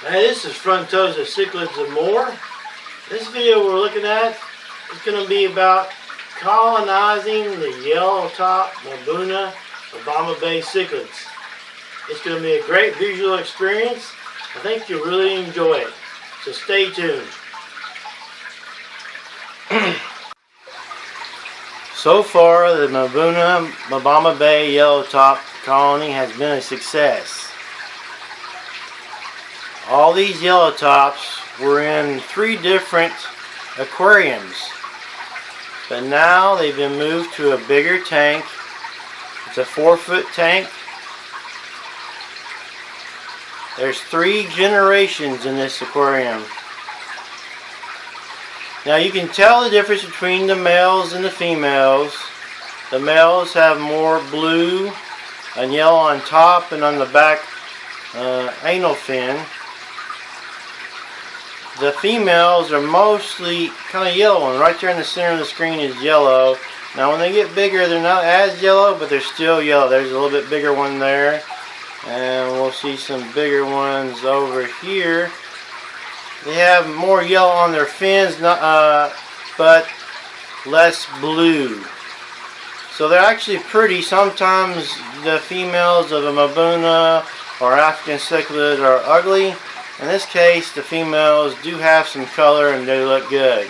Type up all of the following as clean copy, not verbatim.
Hey, this is Untitled Cichlids and more. This video we're looking at is going to be about colonizing the yellow top Mbuna Cichlids. It's going to be a great visual experience. I think you'll really enjoy it. So stay tuned. So far, the Mbuna yellow top colony has been a success. All these yellow tops were in 3 different aquariums, but now they've been moved to a bigger tank. It's a 4-foot tank. There's 3 generations in this aquarium. Now you can tell the difference between the males and the females. The males have more blue and yellow on top and on the back anal fin. The females are mostly kind of yellow, and right there in the center of the screen is yellow. Now when they get bigger, they're not as yellow, but they're still yellow. There's a little bit bigger one there, and we'll see some bigger ones over here. They have more yellow on their fins, but less blue. So they're actually pretty. Sometimes the females of a Mbuna or African cichlid are ugly. In this case, the females do have some color and they look good.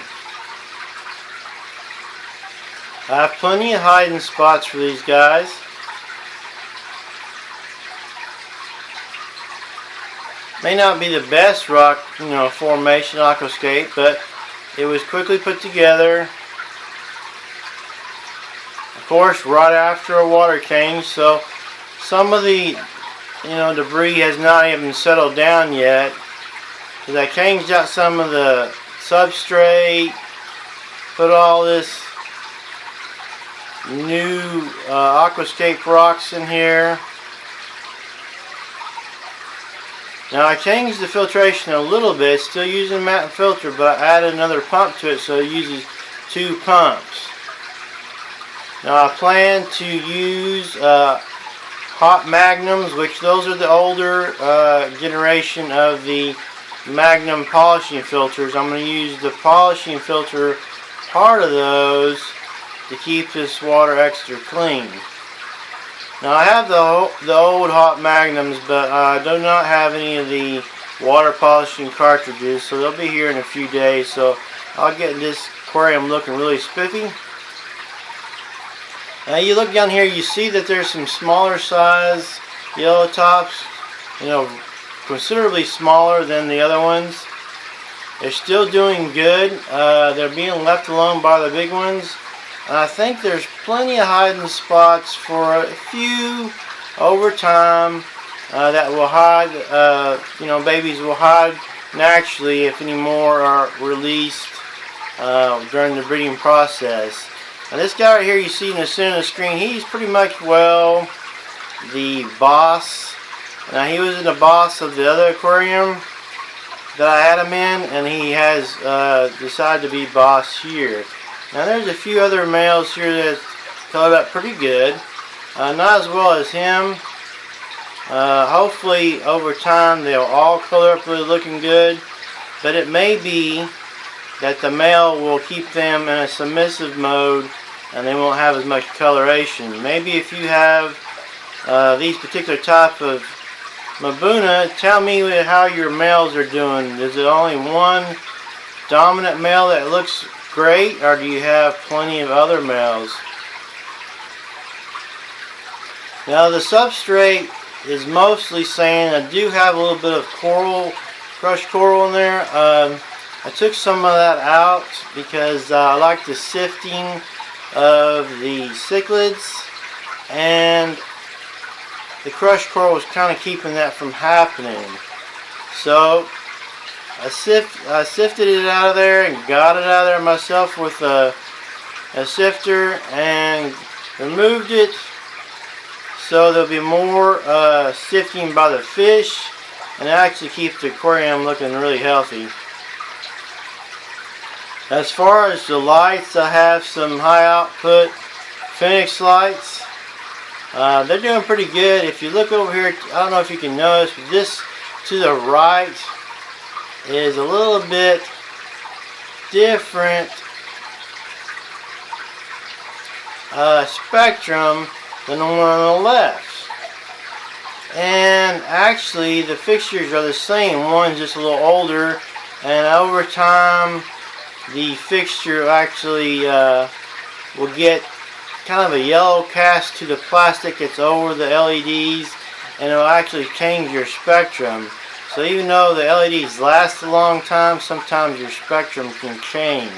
I have plenty of hiding spots for these guys. May not be the best rock, formation aquascape, but it was quickly put together. Of course, right after a water change, so some of the debris has not even settled down yet. Because I changed out some of the substrate, put all this new Aquascape rocks in here. Now I changed the filtration a little bit, still using matte filter, but I added another pump to it so it uses 2 pumps. Now I plan to use hot magnums, which those are the older generation of the magnum polishing filters. I'm going to use the polishing filter part of those to keep this water extra clean. Now I have the old hot magnums, but I do not have any of the water polishing cartridges, so they'll be here in a few days. So I'll get this aquarium looking really spiffy. Now you look down here, you see that there's some smaller size yellow tops, considerably smaller than the other ones. They're still doing good. They're being left alone by the big ones. And I think there's plenty of hiding spots for a few over time that will hide, babies will hide naturally if any more are released during the breeding process. Now this guy right here you see in the center of the screen, he's pretty much, the boss. Now he was in the boss of the other aquarium that I had him in, and he has decided to be boss here. Now there's a few other males here that colored up pretty good. Not as well as him. Hopefully over time they'll all color up really looking good. But it may be that the male will keep them in a submissive mode and they won't have as much coloration. Maybe if you have these particular type of Mbuna, tell me how your males are doing. Is it only one dominant male that looks great, or do you have plenty of other males? Now the substrate is mostly sand. I do have a little bit of coral, crushed coral in there. I took some of that out because I like the sifting of the cichlids, and the crushed coral was kind of keeping that from happening. So I sifted it out of there and got it out of there myself with a sifter and removed it, so there'll be more sifting by the fish, and actually keep the aquarium looking really healthy. As far as the lights, I have some high output Phoenix lights. They're doing pretty good. If you look over here, I don't know if you can notice, but this to the right is a little bit different spectrum than the one on the left. And actually the fixtures are the same. One's just a little older, and over time the fixture actually will get kind of a yellow cast to the plastic that's over the LEDs, and it'll actually change your spectrum. So even though the LEDs last a long time, sometimes your spectrum can change.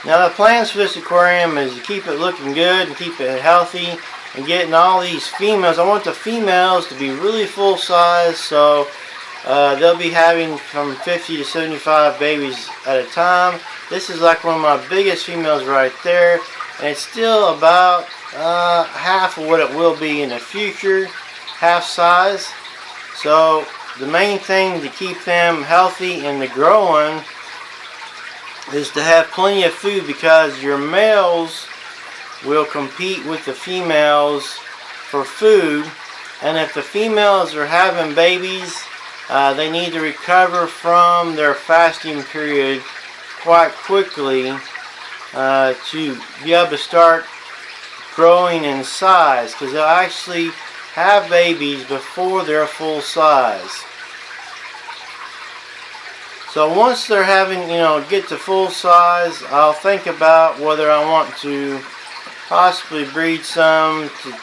Now the plans for this aquarium is to keep it looking good and keep it healthy and getting all these females. I want the females to be really full size, so they'll be having from 50 to 75 babies at a time. This is like one of my biggest females right there, and it's still about half of what it will be in the future, half size. So the main thing to keep them healthy and to growing is to have plenty of food, because your males will compete with the females for food, and if the females are having babies, they need to recover from their fasting period quite quickly to be able to start growing in size, because they'll actually have babies before they're full size. So once they're having, get to full size, I'll think about whether I want to possibly breed some to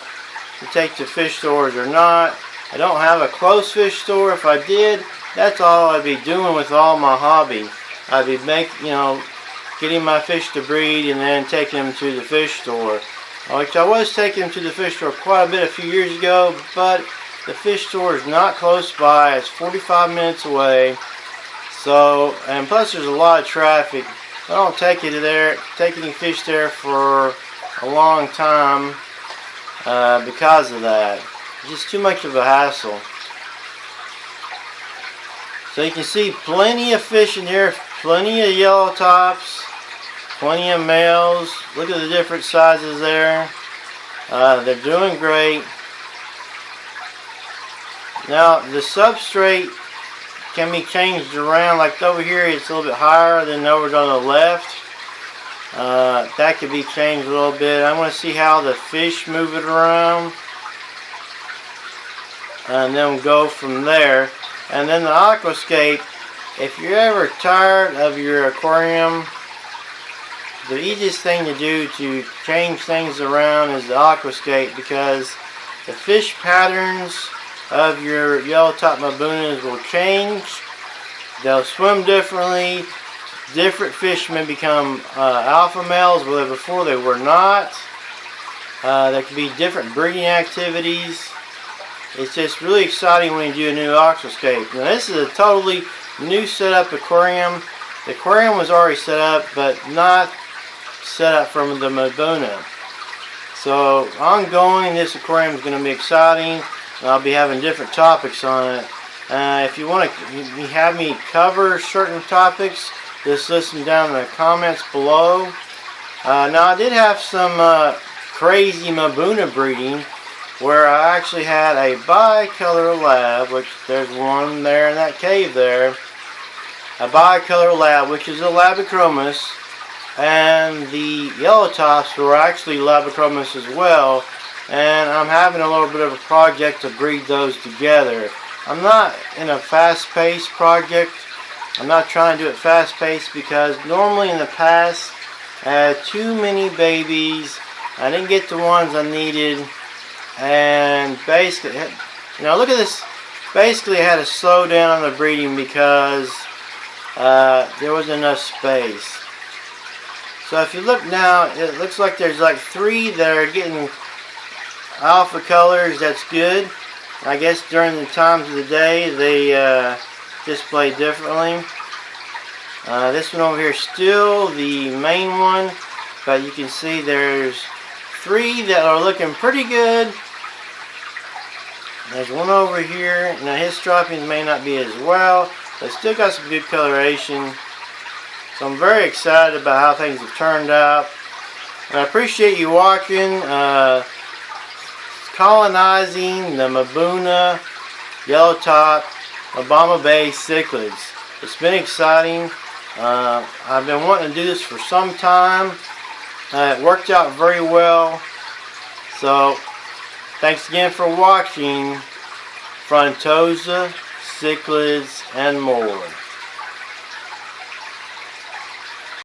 take to fish stores or not. I don't have a closed fish store. If I did, that's all I'd be doing with all my hobby. I'd be getting my fish to breed and then taking them to the fish store. Which I was taking them to the fish store quite a bit a few years ago, but the fish store is not close by. It's 45 minutes away. So, and plus there's a lot of traffic. I don't take any fish there for a long time because of that. It's just too much of a hassle. So you can see plenty of fish in here, plenty of yellow tops, plenty of males. Look at the different sizes there. They're doing great. Now the substrate can be changed around. Like over here, it's a little bit higher than over on the left. That could be changed a little bit. I want to see how the fish move it around, and then we'll go from there. And then the Aquascape, if you're ever tired of your aquarium, the easiest thing to do to change things around is the Aquascape, because the fish patterns of your yellow top Mbunas will change. They'll swim differently. Different fish may become alpha males where before they were not. There could be different breeding activities. It's just really exciting when you do a new Aquascape. Now this is a totally new setup aquarium. The aquarium was already set up, but not set up from the Mbuna. So ongoing, this aquarium is going to be exciting. I'll be having different topics on it. If you want to have me cover certain topics, just listen down in the comments below. Now I did have some crazy Mbuna breeding, where I actually had a bicolor lab, which there's one there in that cave there. A bicolor lab, which is a Labidchromis, and the yellow tops were actually Labidchromis as well. And I'm having a little bit of a project to breed those together. I'm not in a fast-paced project. I'm not trying to do it fast-paced, because normally in the past I had too many babies. I didn't get the ones I needed, and basically, look at this. Basically, I had to slow down on the breeding because there wasn't enough space. So if you look now, it looks like there's like 3 that are getting alpha colors. That's good. I guess during the times of the day they display differently. This one over here is still the main one, but you can see there's 3 that are looking pretty good. There's one over here. Now his stripings may not be as well, but still got some good coloration. So I'm very excited about how things have turned out. And I appreciate you watching. Colonizing the Mbuna yellow top Obama Bay cichlids. It's been exciting. I've been wanting to do this for some time. It worked out very well. So, thanks again for watching Frontosa, cichlids, and more.